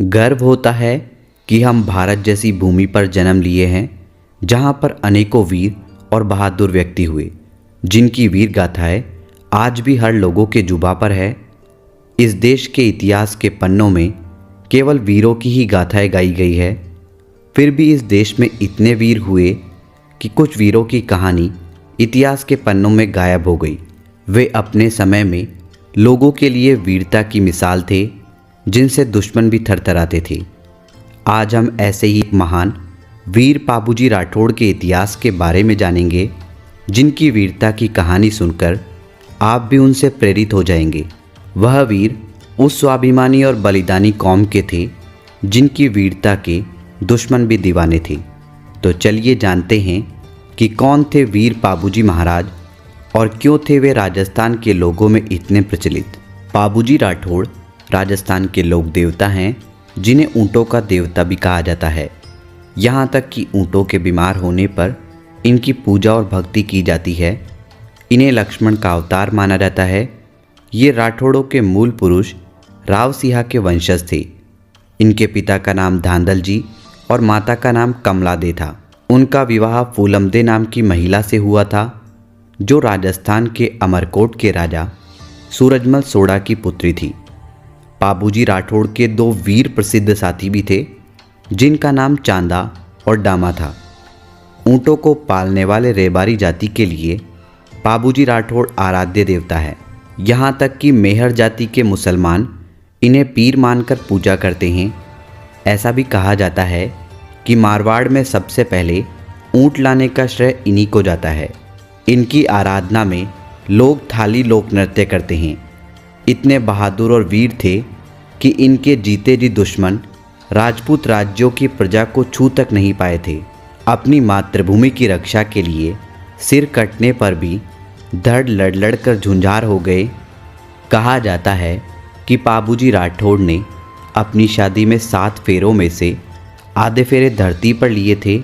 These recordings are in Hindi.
गर्व होता है कि हम भारत जैसी भूमि पर जन्म लिए हैं, जहां पर अनेकों वीर और बहादुर व्यक्ति हुए, जिनकी वीर गाथाएं आज भी हर लोगों के जुबां पर है। इस देश के इतिहास के पन्नों में केवल वीरों की ही गाथाएं गाई गई है। फिर भी इस देश में इतने वीर हुए कि कुछ वीरों की कहानी इतिहास के पन्नों में गायब हो गई। वे अपने समय में लोगों के लिए वीरता की मिसाल थे, जिनसे दुश्मन भी थरथराते थे। आज हम ऐसे ही एक महान वीर पाबूजी राठौड़ के इतिहास के बारे में जानेंगे, जिनकी वीरता की कहानी सुनकर आप भी उनसे प्रेरित हो जाएंगे। वह वीर उस स्वाभिमानी और बलिदानी कौम के थे, जिनकी वीरता के दुश्मन भी दीवाने थे। तो चलिए जानते हैं कि कौन थे वीर पाबूजी महाराज और क्यों थे वे राजस्थान के लोगों में इतने प्रचलित। पाबूजी राठौड़ राजस्थान के लोक देवता हैं, जिन्हें ऊँटों का देवता भी कहा जाता है। यहाँ तक कि ऊँटों के बीमार होने पर इनकी पूजा और भक्ति की जाती है। इन्हें लक्ष्मण का अवतार माना जाता है। ये राठौड़ों के मूल पुरुष राव सिंह के वंशज थे। इनके पिता का नाम धांधल जी और माता का नाम कमला दे था। उनका विवाह फूलमदे नाम की महिला से हुआ था, जो राजस्थान के अमरकोट के राजा सूरजमल सोढ़ा की पुत्री थी। पाबूजी राठौड़ के दो वीर प्रसिद्ध साथी भी थे, जिनका नाम चांदा और डामा था। ऊँटों को पालने वाले रेबारी जाति के लिए पाबूजी राठौड़ आराध्य देवता है। यहाँ तक कि मेहर जाति के मुसलमान इन्हें पीर मानकर पूजा करते हैं। ऐसा भी कहा जाता है कि मारवाड़ में सबसे पहले ऊँट लाने का श्रेय इन्हीं को जाता है। इनकी आराधना में लोग थाली लोक नृत्य करते हैं। इतने बहादुर और वीर थे कि इनके जीते जी दुश्मन राजपूत राज्यों की प्रजा को छू तक नहीं पाए थे। अपनी मातृभूमि की रक्षा के लिए सिर कटने पर भी धड़ लड़ लड़ कर झुंझार हो गए। कहा जाता है कि पाबूजी राठौड़ ने अपनी शादी में 7 फेरों में से आधे फेरे धरती पर लिए थे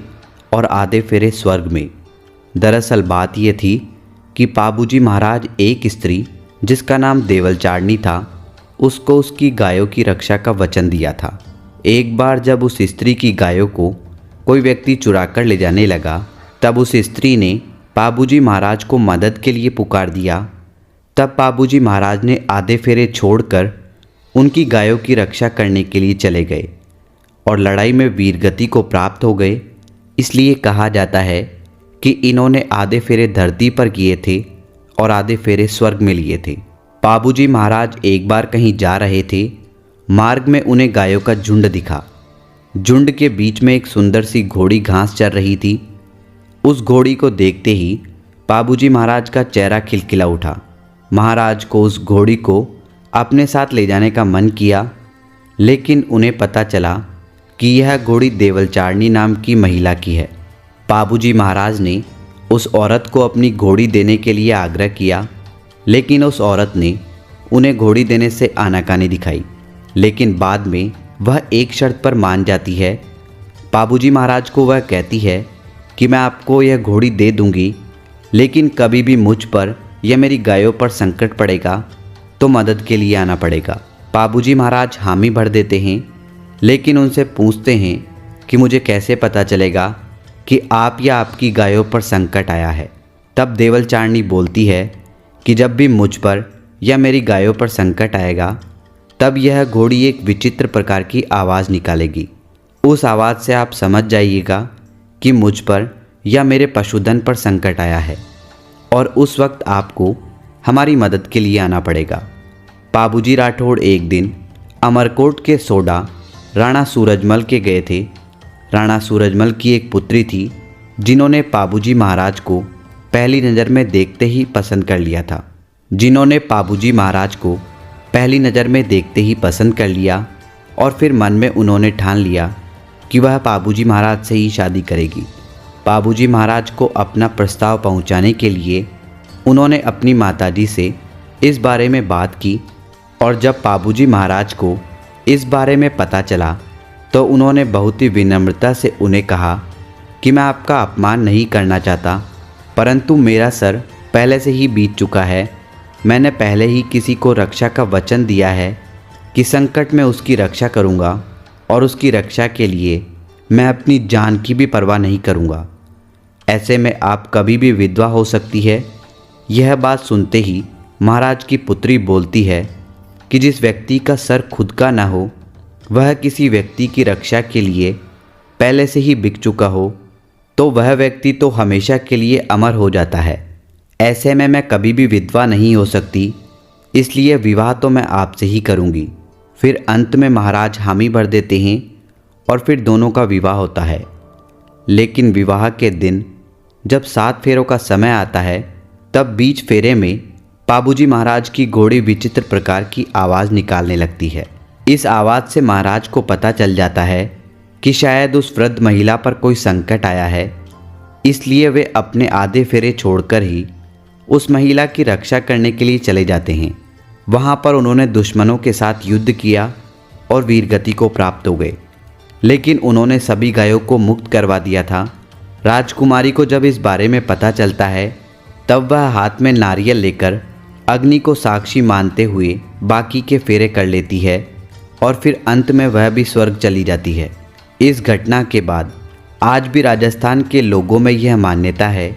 और आधे फेरे स्वर्ग में। दरअसल बात यह थी कि पाबूजी महाराज एक स्त्री, जिसका नाम देवलचारनी था, उसको उसकी गायों की रक्षा का वचन दिया था। एक बार जब उस स्त्री की गायों को कोई व्यक्ति चुरा कर ले जाने लगा, तब उस स्त्री ने पाबूजी महाराज को मदद के लिए पुकार दिया। तब पाबूजी महाराज ने आधे फेरे छोड़कर उनकी गायों की रक्षा करने के लिए चले गए और लड़ाई में वीरगति को प्राप्त हो गए। इसलिए कहा जाता है कि इन्होंने आधे फेरे धरती पर किए थे और आधे फेरे स्वर्ग में लिए थे। पाबूजी महाराज एक बार कहीं जा रहे थे। मार्ग में उन्हें गायों का झुंड दिखा। झुंड के बीच में एक सुंदर सी घोड़ी घास चर रही थी। उस घोड़ी को देखते ही पाबूजी महाराज का चेहरा खिलखिला उठा। महाराज को उस घोड़ी को अपने साथ ले जाने का मन किया, लेकिन उन्हें पता चला कि यह घोड़ी देवलचारनी नाम की महिला की है। पाबूजी महाराज ने उस औरत को अपनी घोड़ी देने के लिए आग्रह किया, लेकिन उस औरत ने उन्हें घोड़ी देने से आनाकानी दिखाई। लेकिन बाद में वह एक शर्त पर मान जाती है। पाबूजी महाराज को वह कहती है कि मैं आपको यह घोड़ी दे दूंगी, लेकिन कभी भी मुझ पर या मेरी गायों पर संकट पड़ेगा तो मदद के लिए आना पड़ेगा। पाबूजी महाराज हामी भर देते हैं, लेकिन उनसे पूछते हैं कि मुझे कैसे पता चलेगा कि आप या आपकी गायों पर संकट आया है। तब देवलचारनी बोलती है कि जब भी मुझ पर या मेरी गायों पर संकट आएगा, तब यह घोड़ी एक विचित्र प्रकार की आवाज़ निकालेगी। उस आवाज़ से आप समझ जाइएगा कि मुझ पर या मेरे पशुधन पर संकट आया है और उस वक्त आपको हमारी मदद के लिए आना पड़ेगा। पाबूजी राठौड़ एक दिन अमरकोट के सोडा राणा सूरजमल के गए थे। राणा सूरजमल की एक पुत्री थी, जिन्होंने पाबूजी महाराज को पहली नज़र में देखते ही पसंद कर लिया और फिर मन में उन्होंने ठान लिया कि वह पाबूजी महाराज से ही शादी करेगी। पाबूजी महाराज को अपना प्रस्ताव पहुंचाने के लिए उन्होंने अपनी माताजी से इस बारे में बात की, और जब पाबूजी महाराज को इस बारे में पता चला तो उन्होंने बहुत ही विनम्रता से उन्हें कहा कि मैं आपका अपमान नहीं करना चाहता, परंतु मेरा सर पहले से ही बीत चुका है। मैंने पहले ही किसी को रक्षा का वचन दिया है कि संकट में उसकी रक्षा करूंगा, और उसकी रक्षा के लिए मैं अपनी जान की भी परवाह नहीं करूँगा। ऐसे में आप कभी भी विधवा हो सकती है। यह बात सुनते ही महाराज की पुत्री बोलती है कि जिस व्यक्ति का सर खुद का ना हो, वह किसी व्यक्ति की रक्षा के लिए पहले से ही बिक चुका हो, तो वह व्यक्ति तो हमेशा के लिए अमर हो जाता है। ऐसे में मैं कभी भी विधवा नहीं हो सकती, इसलिए विवाह तो मैं आपसे ही करूँगी। फिर अंत में महाराज हामी भर देते हैं और फिर दोनों का विवाह होता है। लेकिन विवाह के दिन जब 7 फेरों का समय आता है, तब बीच फेरे में पाबूजी महाराज की घोड़ी विचित्र प्रकार की आवाज़ निकालने लगती है। इस आवाज़ से महाराज को पता चल जाता है कि शायद उस वृद्ध महिला पर कोई संकट आया है, इसलिए वे अपने आधे फेरे छोड़कर ही उस महिला की रक्षा करने के लिए चले जाते हैं। वहाँ पर उन्होंने दुश्मनों के साथ युद्ध किया और वीरगति को प्राप्त हो गए, लेकिन उन्होंने सभी गायों को मुक्त करवा दिया था। राजकुमारी को जब इस बारे में पता चलता है, तब वह हाथ में नारियल लेकर अग्नि को साक्षी मानते हुए बाकी के फेरे कर लेती है और फिर अंत में वह भी स्वर्ग चली जाती है। इस घटना के बाद आज भी राजस्थान के लोगों में यह मान्यता है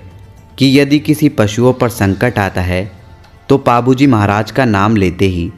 कि यदि किसी पशुओं पर संकट आता है तो पाबूजी महाराज का नाम लेते ही